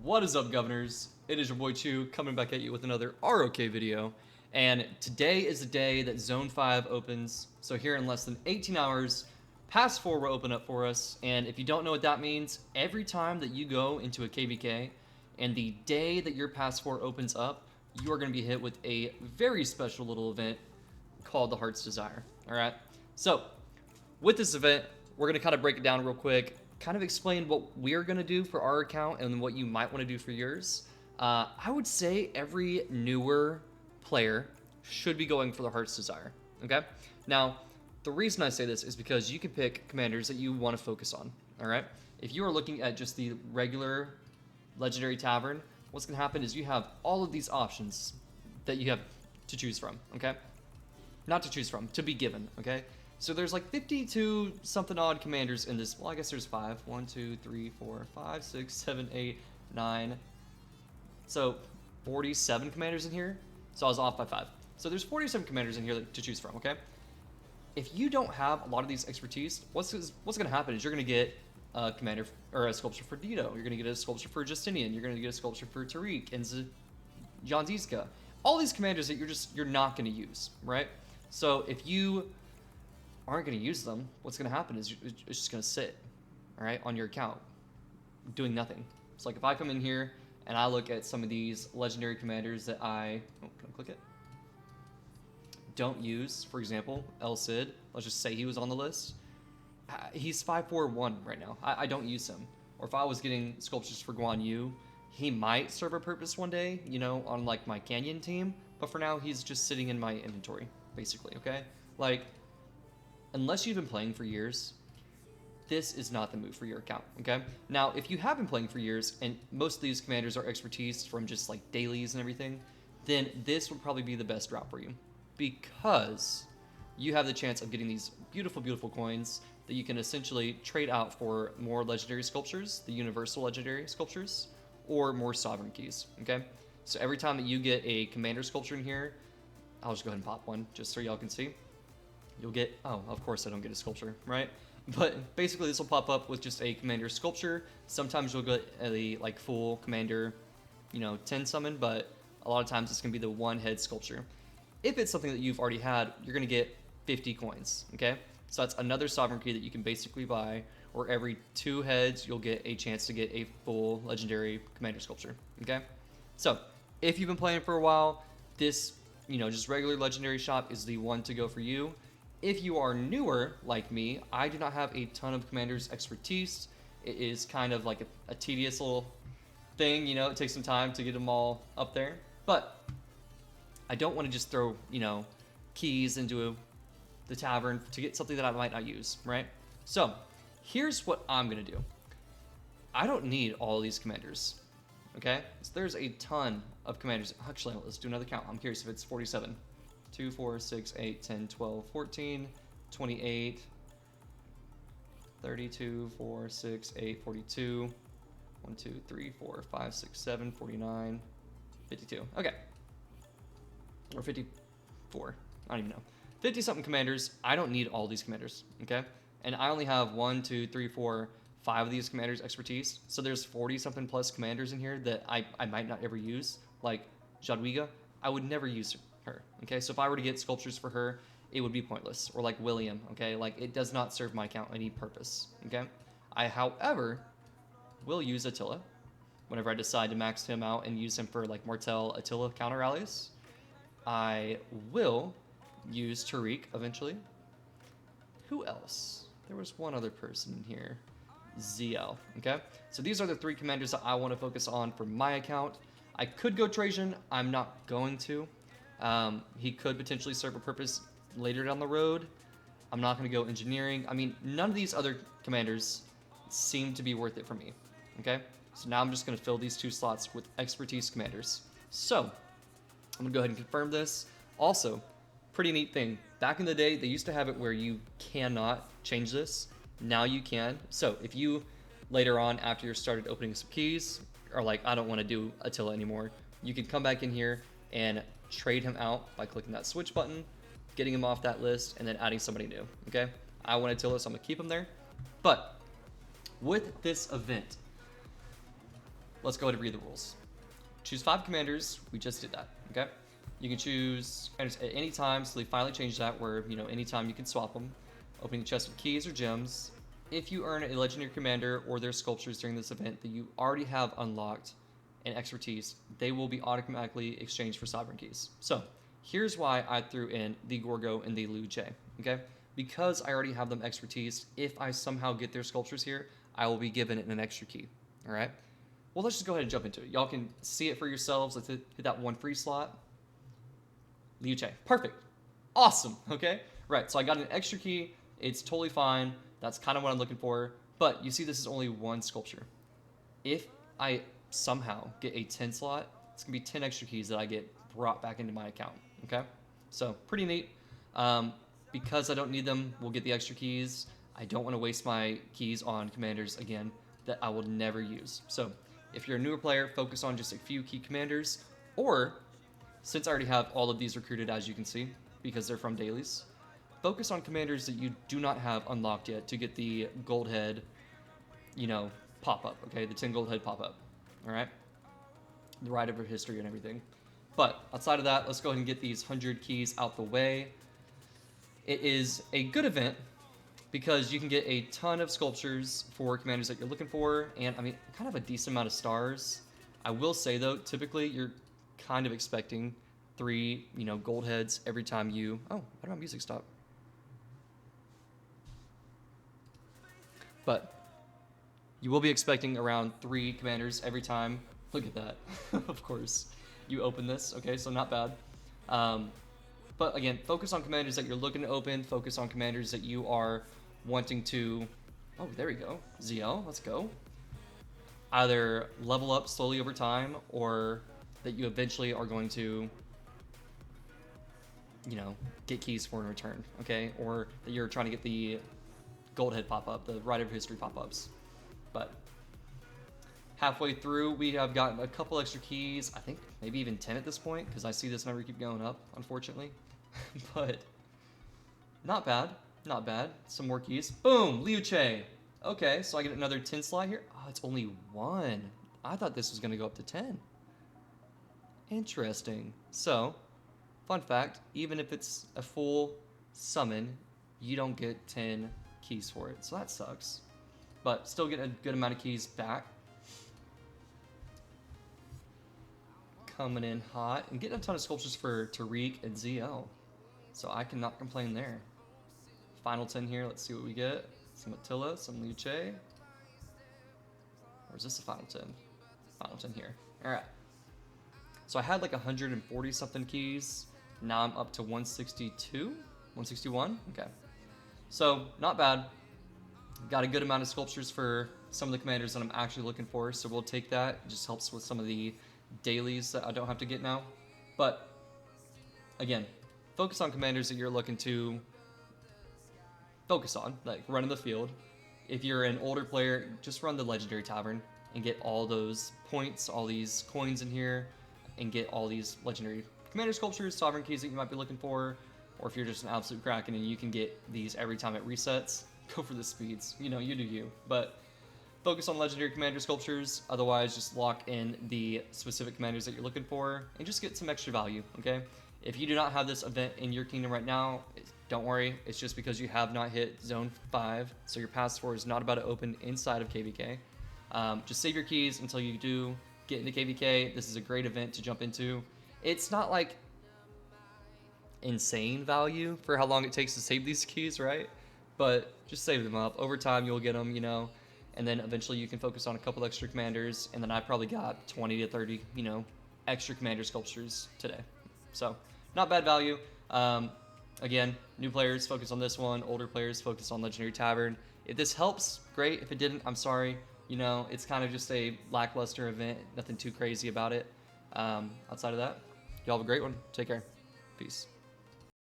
What is up, governors? It is your boy Chu coming back at you with another RoK video. And today is the day that Zone 5 opens. So here in less than 18 hours, Pass 4 will open up for us. And if you don't know what that means, every time that you go into a KVK and the day that your Pass 4 opens up, you are going to be hit with a very special little event called the Heart's Desire. All right. So with this event, we're going to kind of break it down real quick, kind of explain what we're going to do for our account and what you might want to do for yours. I would say every newer player should be going for the Heart's Desire, okay? Now, the reason I say this is because you can pick commanders that you want to focus on, all right? If you are looking at just the regular Legendary Tavern, what's going to happen is you have all of these options that you have to choose from, okay? Not to choose from, to be given, okay? So there's like 52 something odd commanders in this. Well, I guess there's 5. 1, 2, 3, 4, 5, 6, 7, 8, 9. So 47 commanders in here. So I was off by 5. So there's 47 commanders in here to choose from, okay? If you don't have a lot of these expertise, what's going to happen is you're going to get a commander or a sculpture for Dito. You're going to get a sculpture for Justinian. You're going to get a sculpture for Tariq and Janziska. All these commanders that you're not going to use, right? So if you aren't going to use them, what's going to happen is it's just going to sit, all right, on your account, doing nothing. It's like if I come in here and I look at some of these legendary commanders that can I click it? Don't use, for example, El Cid. Let's just say he was on the list. He's 541 right now. I don't use him. Or if I was getting sculptures for Guan Yu, he might serve a purpose one day, you know, on like my Canyon team. But for now, he's just sitting in my inventory, basically, okay? Like, unless you've been playing for years, this is not the move for your account, okay? Now, if you have been playing for years, and most of these commanders are expertise from just like dailies and everything, then this would probably be the best route for you, because you have the chance of getting these beautiful, beautiful coins that you can essentially trade out for more legendary sculptures, the universal legendary sculptures, or more sovereign keys, okay? So every time that you get a commander sculpture in here, I'll just go ahead and pop one just so y'all can see. You'll get, oh, of course I don't get a sculpture, right? But basically this will pop up with just a commander sculpture. Sometimes you'll get a like full commander, 10 summon, but a lot of times it's gonna be the one head sculpture. If it's something that you've already had, you're gonna get 50 coins, okay? So that's another sovereign key that you can basically buy, or every 2 heads, you'll get a chance to get a full legendary commander sculpture, okay? So if you've been playing for a while, this, just regular legendary shop is the one to go for you. If you are newer, like me, I do not have a ton of commander's expertise. It is kind of like a tedious little thing, it takes some time to get them all up there. But I don't want to just throw, keys into the tavern to get something that I might not use, right? So here's what I'm going to do. I don't need all these commanders, okay? So there's a ton of commanders. Actually, let's do another count. I'm curious if it's 47. 2, 4, 6, 8, 10, 12, 14, 28, 32, 4, 6, 8, 42, 1, 2, 3, 4, 5, 6, 7, 49, 52. Okay. Or 54. I don't even know. 50 something commanders. I don't need all these commanders, okay? And I only have 1, 2, 3, 4, 5 of these commanders expertise. So there's 40 something plus commanders in here that I might not ever use. Like Jadwiga, I would never use her, okay? So if I were to get sculptures for her, it would be pointless. Or like William, okay? Like it does not serve my account any purpose, okay? I, however, will use Attila whenever I decide to max him out and use him for like Mortel Attila counter rallies. I will use Tariq eventually. Who else? There was one other person in here. ZL, okay? So these are the 3 commanders that I want to focus on for my account. I could go Trajan. I'm not going to. He could potentially serve a purpose later down the road. I'm not going to go engineering. I mean, none of these other commanders seem to be worth it for me, okay? So now I'm just going to fill these 2 slots with expertise commanders. So I'm going to go ahead and confirm this. Also, pretty neat thing. Back in the day, they used to have it where you cannot change this. Now you can. So if you later on, after you started opening some keys, are like, I don't want to do Attila anymore, you can come back in here and trade him out by clicking that switch button, getting him off that list, and then adding somebody new, okay? I want Attila, so I'm going to keep him there. But with this event, let's go ahead and read the rules. Choose 5 commanders. We just did that, okay? You can choose commanders at any time, so they finally changed that where, anytime you can swap them. Opening the chest with keys or gems. If you earn a legendary commander or their sculptures during this event that you already have unlocked and expertise, they will be automatically exchanged for sovereign keys. So here's why I threw in the Gorgo and the Liu Che, okay? Because I already have them expertise, if I somehow get their sculptures here, I will be given an extra key, all right? Well, let's just go ahead and jump into it. Y'all can see it for yourselves. Let's hit that one free slot. Liu Che, perfect, awesome, okay? Right, so I got an extra key. It's totally fine. That's kind of what I'm looking for. But you see this is only one sculpture. If I somehow get a 10 slot, it's going to be 10 extra keys that I get brought back into my account, okay? So pretty neat. Because I don't need them, we'll get the extra keys. I don't want to waste my keys on commanders, again, that I will never use. So if you're a newer player, focus on just a few key commanders. Or, since I already have all of these recruited, as you can see, because they're from dailies, focus on commanders that you do not have unlocked yet to get the gold head, pop-up, okay? The 10 gold head pop-up, all right? The ride over history and everything. But outside of that, let's go ahead and get these 100 keys out the way. It is a good event because you can get a ton of sculptures for commanders that you're looking for, and, kind of a decent amount of stars. I will say, though, typically you're kind of expecting 3, gold heads every time you... Oh, why did my music stop? But you will be expecting around 3 commanders every time. Look at that. Of course. You open this. Okay, so not bad. But again, focus on commanders that you're looking to open. Focus on commanders that you are wanting to... Oh, there we go. ZL, let's go. Either level up slowly over time, or that you eventually are going to, get keys for in return. Okay, or that you're trying to get the gold head pop-up, the Rite of History pop-ups. But halfway through, we have gotten a couple extra keys. I think maybe even 10 at this point, because I see this number keep going up, unfortunately. But not bad, not bad. Some more keys. Boom, Liu Che. Okay, so I get another 10 slot here. Oh, it's only 1. I thought this was going to go up to 10. Interesting. So, fun fact, even if it's a full summon, you don't get 10 keys for it, so that sucks. But still get a good amount of keys back. Coming in hot and getting a ton of sculptures for Tariq and ZL, so I cannot complain there. Final 10 here. Let's see what we get. Some Attila, some Liu Che. Or is this the final 10? Final 10 here. All right. So I had like 140 something keys. Now I'm up to 162, 161. Okay. So not bad. Got a good amount of sculptures for some of the commanders that I'm actually looking for, so we'll take that. It just helps with some of the dailies that I don't have to get now. But again, focus on commanders that you're looking to focus on, like running the field. If you're an older player, just run the legendary tavern and get all those points, all these coins in here, and get all these legendary commander sculptures, sovereign keys that you might be looking for. Or if you're just an absolute kraken and you can get these every time it resets, go for the speeds. You do you. But focus on legendary commander sculptures. Otherwise, just lock in the specific commanders that you're looking for and just get some extra value, okay? If you do not have this event in your kingdom right now, don't worry. It's just because you have not hit Zone 5, so your Pass 4 is not about to open inside of KVK. Just save your keys until you do get into KVK. This is a great event to jump into. It's not like insane value for how long it takes to save these keys, right? But just save them up. Over time, you'll get them, and then eventually you can focus on a couple extra commanders, and then I probably got 20 to 30, extra commander sculptures today. So, not bad value. Again, new players focus on this one, older players focus on Legendary Tavern. If this helps, great. If it didn't, I'm sorry. It's kind of just a lackluster event, nothing too crazy about it. Outside of that, y'all have a great one. Take care. Peace.